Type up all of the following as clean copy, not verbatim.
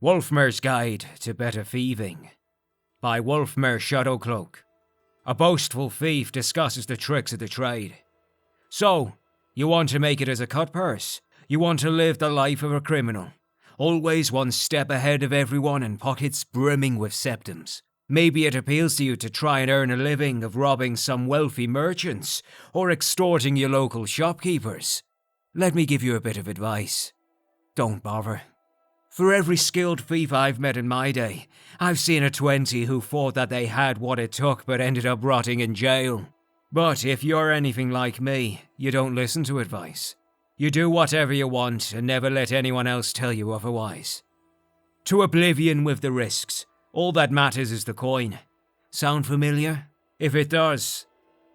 Wulfmare's Guide to Better Thieving by Wulfmare Shadowcloak. A boastful thief discusses the tricks of the trade. So, you want to make it as a cut purse? You want to live the life of a criminal? Always one step ahead of everyone and pockets brimming with septums. Maybe it appeals to you to try and earn a living of robbing some wealthy merchants or extorting your local shopkeepers. Let me give you a bit of advice. Don't bother. For every skilled thief I've met in my day, I've seen a 20 who thought that they had what it took but ended up rotting in jail. But if you're anything like me, you don't listen to advice. You do whatever you want and never let anyone else tell you otherwise. To oblivion with the risks. All that matters is the coin. Sound familiar? If it does,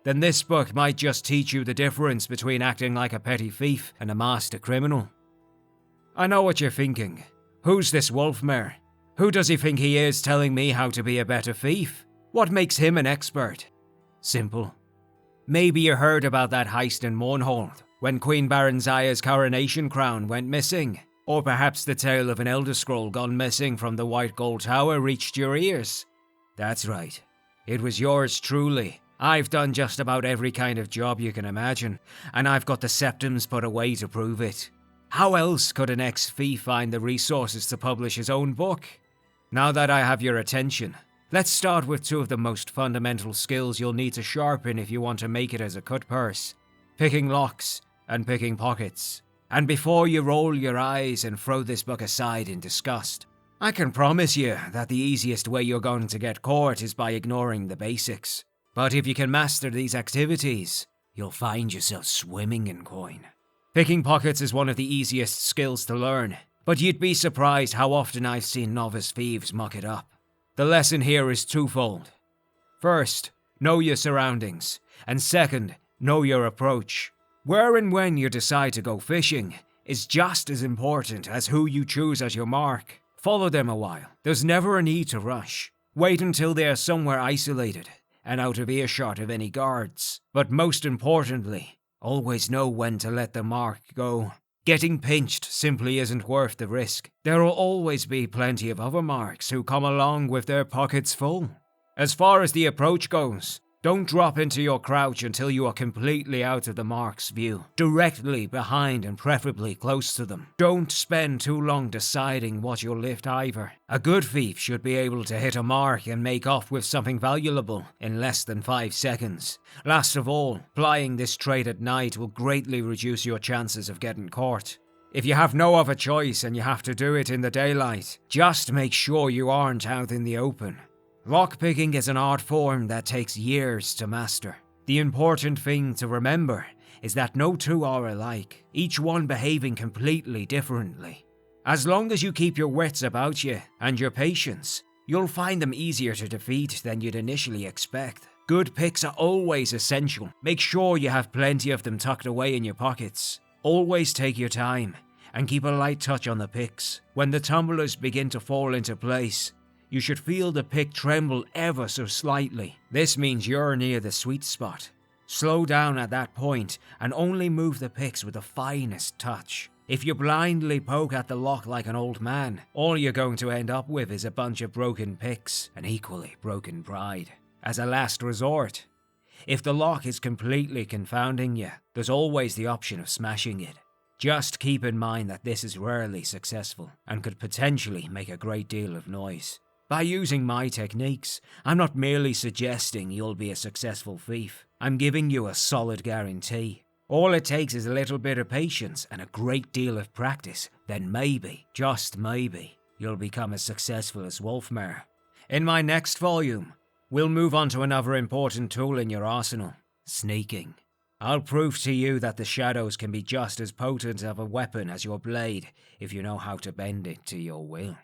then this book might just teach you the difference between acting like a petty thief and a master criminal. I know what you're thinking. Who's this Wulfmare? Who does he think he is telling me how to be a better thief? What makes him an expert? Simple. Maybe you heard about that heist in Mournhold, when Queen Baranzaya's coronation crown went missing. Or perhaps the tale of an elderscroll gone missing from the White Gold Tower reached your ears. That's right. It was yours truly. I've done just about every kind of job you can imagine, and I've got the septums put away to prove it. How else could an ex-thief find the resources to publish his own book? Now that I have your attention, let's start with two of the most fundamental skills you'll need to sharpen if you want to make it as a cut purse: picking locks and picking pockets. And before you roll your eyes and throw this book aside in disgust, I can promise you that the easiest way you're going to get caught is by ignoring the basics. But if you can master these activities, you'll find yourself swimming in coin. Picking pockets is one of the easiest skills to learn, but you'd be surprised how often I've seen novice thieves muck it up. The lesson here is twofold. First, know your surroundings, and second, know your approach. Where and when you decide to go fishing is just as important as who you choose as your mark. Follow them a while. There's never a need to rush. Wait until they are somewhere isolated and out of earshot of any guards. But most importantly, always know when to let the mark go. Getting pinched simply isn't worth the risk. There will always be plenty of other marks who come along with their pockets full. As far as the approach goes, don't drop into your crouch until you are completely out of the mark's view, directly behind and preferably close to them. Don't spend too long deciding what you'll lift either. A good thief should be able to hit a mark and make off with something valuable in less than 5 seconds. Last of all, plying this trade at night will greatly reduce your chances of getting caught. If you have no other choice and you have to do it in the daylight, just make sure you aren't out in the open. Lockpicking is an art form that takes years to master. The important thing to remember is that no two are alike, each one behaving completely differently. As long as you keep your wits about you and your patience, you'll find them easier to defeat than you'd initially expect. Good picks are always essential. Make sure you have plenty of them tucked away in your pockets. Always take your time and keep a light touch on the picks. When the tumblers begin to fall into place, you should feel the pick tremble ever so slightly. This means you're near the sweet spot. Slow down at that point and only move the picks with the finest touch. If you blindly poke at the lock like an old man, all you're going to end up with is a bunch of broken picks and equally broken pride. As a last resort, if the lock is completely confounding you, there's always the option of smashing it. Just keep in mind that this is rarely successful and could potentially make a great deal of noise. By using my techniques, I'm not merely suggesting you'll be a successful thief. I'm giving you a solid guarantee. All it takes is a little bit of patience and a great deal of practice, then maybe, just maybe, you'll become as successful as Wulfmare. In my next volume, we'll move on to another important tool in your arsenal: sneaking. I'll prove to you that the shadows can be just as potent of a weapon as your blade if you know how to bend it to your will.